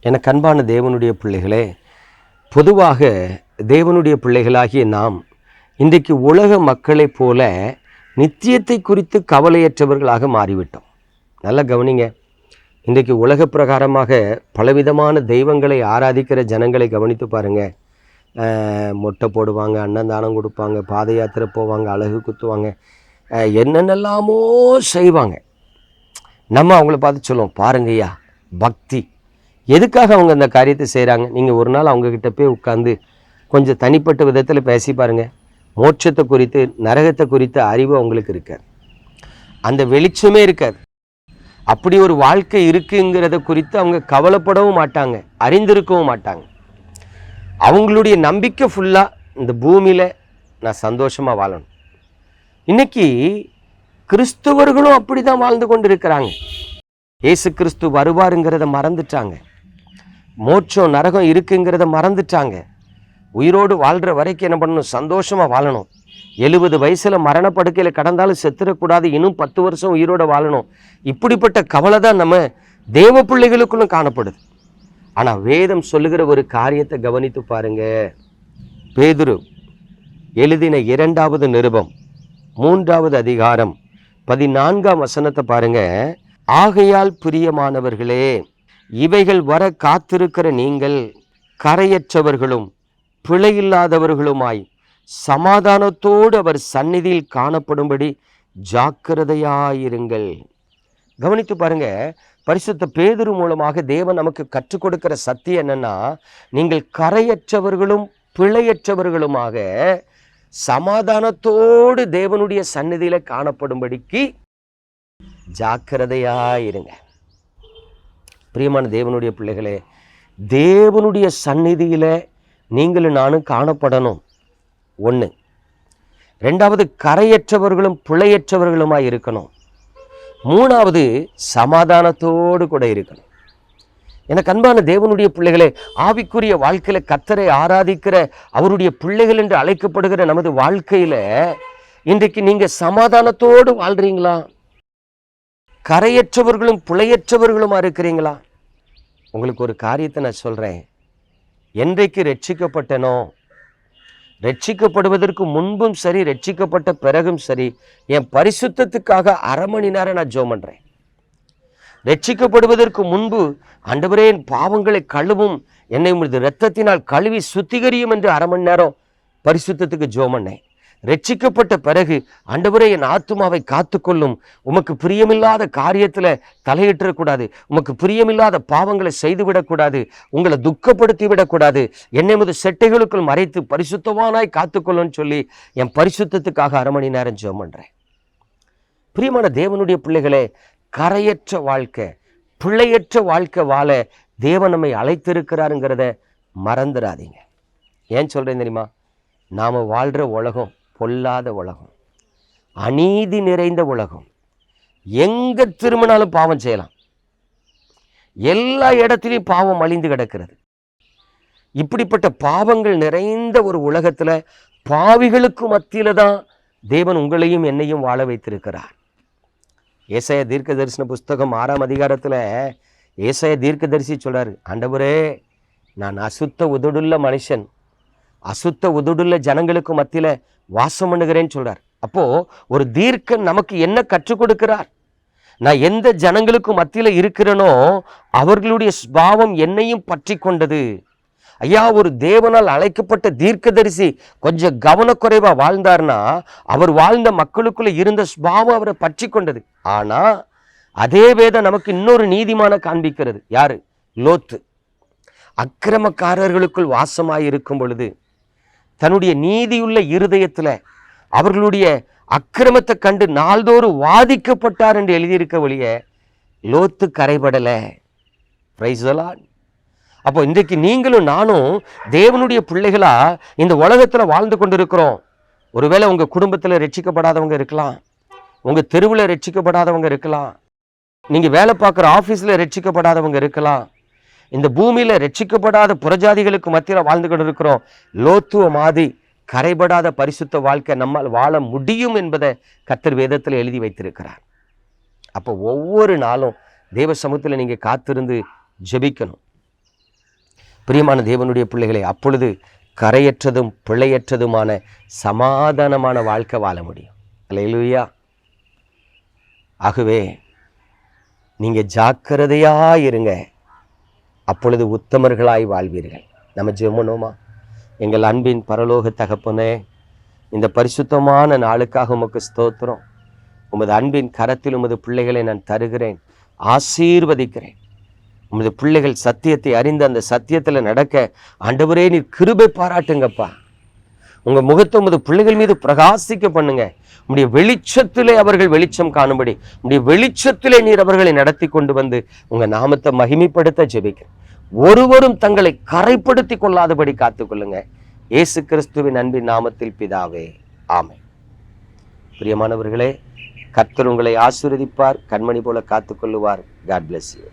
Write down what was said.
எனக்கு அன்பான தேவனுடைய பிள்ளைகளே, பொதுவாக தேவனுடைய பிள்ளைகளாகிய நாம் இன்றைக்கு உலக மக்களைப் போல நித்தியத்தை குறித்து கவலையற்றவர்களாக மாறிவிட்டோம். நல்லா கவனிங்க. இன்றைக்கு உலக பிரகாரமாக பலவிதமான தெய்வங்களை ஆராதிக்கிற ஜனங்களை கவனித்து பாருங்கள். மொட்டை போடுவாங்க, அன்னதானம் கொடுப்பாங்க, பாத யாத்திரை போவாங்க, அழகு குத்துவாங்க, என்னென்னலாமோ செய்வாங்க. நம்ம அவங்கள பார்த்து சொல்லுவோம், பாருங்கய்யா பக்தி. எதுக்காக அவங்க அந்த காரியத்தை செய்கிறாங்க? நீங்கள் ஒரு நாள் அவங்கக்கிட்ட போய் உட்காந்து கொஞ்சம் தனிப்பட்ட விதத்தில் பேசி பாருங்கள். மோட்சத்தை குறித்து, நரகத்தை குறித்த அறிவு அவங்களுக்கு இருக்காது, அந்த வெளிச்சமே இருக்காது. அப்படி ஒரு வாழ்க்கை இருக்குங்கிறத குறித்து அவங்க கவலைப்படவும் மாட்டாங்க, அறிந்திருக்கவும் மாட்டாங்க. அவங்களுடைய நம்பிக்கை ஃபுல்லாக இந்த பூமியில் நான் சந்தோஷமாக வாழணும். இன்னைக்கு கிறிஸ்துவர்களும் அப்படி தான் வாழ்ந்து கொண்டு இருக்கிறாங்க. இயேசு கிறிஸ்து வருவாருங்கிறத மறந்துட்டாங்க, மோட்சம் நரகம் இருக்குங்கிறத மறந்துட்டாங்க. உயிரோடு வாழ்கிற வரைக்கும் என்ன பண்ணணும்? சந்தோஷமாக வாழணும். 70 வயசில் மரணப்படுக்கையில் கடந்தாலும் செத்துடக்கூடாது, இன்னும் 10 வருஷம் உயிரோடு வாழணும். இப்படிப்பட்ட கவலை தான் நம்ம தேவ பிள்ளைகளுக்குள்ளும் காணப்படுது. ஆனால் வேதம் சொல்லுகிற ஒரு காரியத்தை கவனித்து பாருங்க. பேதுரு எழுதின 2வது நிருபம் 3வது அதிகாரம் 14ஆம் வசனத்தை பாருங்க. ஆகையால் பிரியமானவர்களே, இவைகள் வர காத்திருக்கிற நீங்கள் கரையற்றவர்களும் பிழையில்லாதவர்களுமாய் சமாதானத்தோடு அவர் சந்நிதியில் காணப்படும்படி ஜாக்கிரதையாயிருங்கள். கவனித்து பாருங்க. பரிசுத்த பேதுரு மூலமாக தேவன் நமக்கு கற்றுக் கொடுக்கிற சத்தியம் என்னன்னா, நீங்கள் கரையற்றவர்களும் பிழையற்றவர்களுமாக சமாதானத்தோடு தேவனுடைய சந்நிதியில காணப்படும்படிக்கு ஜாக்கிரதையாயிருங்க. பிரியமான தேவனுடைய பிள்ளைகளே, தேவனுடைய சந்நிதியில நீங்களும் நானும் காணப்படணும். 1. 2வது கரையற்றவர்களும் பிழையற்றவர்களுமாய் இருக்கணும். 3வது சமாதானத்தோடு கூட இருக்கணும். எனக்கு அன்பான தேவனுடைய பிள்ளைகளே, ஆவிக்குரிய வாழ்க்கையில கர்த்தரை ஆராதிக்கிற அவருடைய பிள்ளைகள் என்று அழைக்கப்படுகிற நமது வாழ்க்கையில இன்றைக்கு நீங்க சமாதானத்தோடு வாழ்றீங்களா? கரையற்றவர்களும் பிழையற்றவர்களுமா இருக்கிறீங்களா? உங்களுக்கு ஒரு காரியத்தை நான் சொல்றேன். என்றைக்கு ரட்சிக்கப்பட்டனோ, ரட்சிக்கப்படுவதற்கு முன்பும் சரி, ரட்சிக்கப்பட்ட பிறகும் சரி, என் பரிசுத்தத்துக்காக 1/2 மணி நேரம் நான் ஜெபம் பண்றேன். ரட்சிக்கப்படுவதற்கு முன்பு, ஆண்டவரே என் பாவங்களை கழுவும், என்னை உமது இரத்தத்தினால் கழுவி சுத்திகரியும் என்று 1/2 மணி நேரம் பரிசுத்தத்துக்கு ஜெபம் பண்ணேன். ரட்சிக்கப்பட்ட பிறகு, ஆண்டவரே என் ஆத்துமாவை காத்துக்கொள்ளும், உமக்கு பிரியமில்லாத காரியத்தில் தலையிட்டக்கூடாது, உமக்கு பிரியமில்லாத பாவங்களை செய்துவிடக்கூடாது, உங்களை துக்கப்படுத்தி விடக்கூடாது, என்னை முது செட்டைகளுக்குள் மறைத்து பரிசுத்தவானாய் காத்துக்கொள்ளுன்னு சொல்லி என் பரிசுத்தத்துக்காக 1/2 மணி நேரம் ஜெபம் பண்றேன். பிரியமான தேவனுடைய பிள்ளைகளே, கரையற்ற வாழ்க்கை, பிழையற்ற வாழ்க்கை வாழ தேவன் நம்மை அழைத்திருக்கிறாருங்கிறத மறந்துடாதீங்க. ஏன் சொல்றேன் தெரியுமா? நாம வாழ்ற உலகம் பொல்லாத உலகம், அநீதி நிறைந்த உலகம். எங்க திரும்பினாலும் பாவம் செய்யலாம், எல்லா இடத்திலையும் பாவம் அழிந்து கிடக்கிறது. இப்படிப்பட்ட பாவங்கள் நிறைந்த ஒரு உலகத்துல பாவிகளுக்கு மத்தியில தான் தேவன் உங்களையும் என்னையும் வாழ வைத்திருக்கிறார். ஏசாயா தீர்க்க தரிசன புஸ்தகம் 6ஆம் அதிகாரத்துல ஏசாயா தீர்க்கதரிசி சொல்றாரு, ஆண்டவரே நான் அசுத்த உதடுள்ள மனுஷன், அசுத்த உதடுள்ள ஜனங்களுக்கு மத்தியில வாசம் பண்ணுகிறேன்னு சொல்றார். அப்போ ஒரு தீர்க்கன் நமக்கு என்ன கற்றுக் கொடுக்கிறார்? நான் எந்த ஜனங்களுக்கு மத்தியில இருக்கிறேனோ அவர்களுடைய ஸ்பாவம் என்னையும் பற்றி கொண்டது. ஐயா, ஒரு தேவனால் அழைக்கப்பட்ட தீர்க்கதரிசி கொஞ்சம் கவனக்குறைவா வாழ்ந்தார்னா அவர் வாழ்ந்த மக்களுக்குள்ள இருந்த ஸ்பாவம் அவரை பற்றி கொண்டது. ஆனா அதே வேதம் நமக்கு இன்னொரு நீதிமான காண்பிக்கிறது. யாரு? லோத்து. அக்கிரமக்காரர்களுக்குள் வாசமாய் இருக்கும் பொழுது தன்னுடைய நீதியுள்ள இருதயத்துல அவர்களுடைய அக்கிரமத்தை கண்டு நாள்தோறும் வாதிக்கப்பட்டார் என்று எழுதியிருக்க வழிய லோத்து கரைபடல. Praise the Lord. அப்போ இன்றைக்கு நீங்களும் நானும் தேவனுடைய பிள்ளைகளா இந்த உலகத்துல வாழ்ந்து கொண்டிருக்கிறோம். ஒருவேளை உங்க குடும்பத்துல ரட்சிக்கப்படாதவங்க இருக்கலாம், உங்க தெருவுல ரட்சிக்கப்படாதவங்க இருக்கலாம், நீங்க வேலை பார்க்குற ஆபீஸ்ல ரட்சிக்கப்படாதவங்க இருக்கலாம். இந்த பூமியில ரட்சிக்கப்படாத புறஜாதிகளுக்கு மத்தியில வாழ்ந்து கொண்டு இருக்கிறோம். லோத்துவ மாதிரி கரைபடாத பரிசுத்த வாழ்க்கை நம்மால் வாழ முடியும் என்பதை கர்த்தர் வேதத்தில் எழுதி வைத்திருக்கிறார். அப்போ ஒவ்வொரு நாளும் தேவ சமூகத்தில் நீங்க காத்திருந்து ஜெபிக்கணும். பிரியமான தேவனுடைய பிள்ளைகளை, அப்பொழுது கரையற்றதும் பிழையற்றதுமான சமாதானமான வாழ்க்கை வாழ முடியும். அல்லேலூயா. ஆகவே நீங்க ஜாக்கிரதையா இருங்க, அப்பொழுது உத்தமர்களாய் வாழ்வீர்கள். நம்ம ஜெபமனோமா? எங்கள் அன்பின் பரலோக தகப்பனே, இந்த பரிசுத்தமான நாளுக்காக உமக்கு ஸ்தோத்திரம். உமது அன்பின் கரத்தில் உமது பிள்ளைகளை நான் தருகிறேன், ஆசீர்வதிக்கிறேன். உமது பிள்ளைகள் சத்தியத்தை அறிந்து அந்த சத்தியத்தில் நடக்க ஆண்டவரே நீர் கிருபை பாராட்டுங்கப்பா. உங்க முகத்தை உமது பிள்ளைகள் மீது பிரகாசிக்க பண்ணுங்க. உம்முடைய வெளிச்சத்திலே அவர்கள் வெளிச்சம் காணும்படி உம்முடைய வெளிச்சத்திலே நீர் அவர்களை நடத்தி கொண்டு வந்து உங்க நாமத்தை மகிமைப்படுத்த ஜெபிக்கிறேன். ஒருவரும் தங்களை கரைப்படுத்தி கொள்ளாதபடி காத்துக்கொள்ளுங்க. இயேசு கிறிஸ்துவின் அன்பின் நாமத்தில் பிதாவே, ஆமென். பிரியமானவர்களே, கர்த்தர் உங்களை ஆசீர்வதிப்பார், கண்மணி போல காத்துக்கொள்ளுவார். God bless you.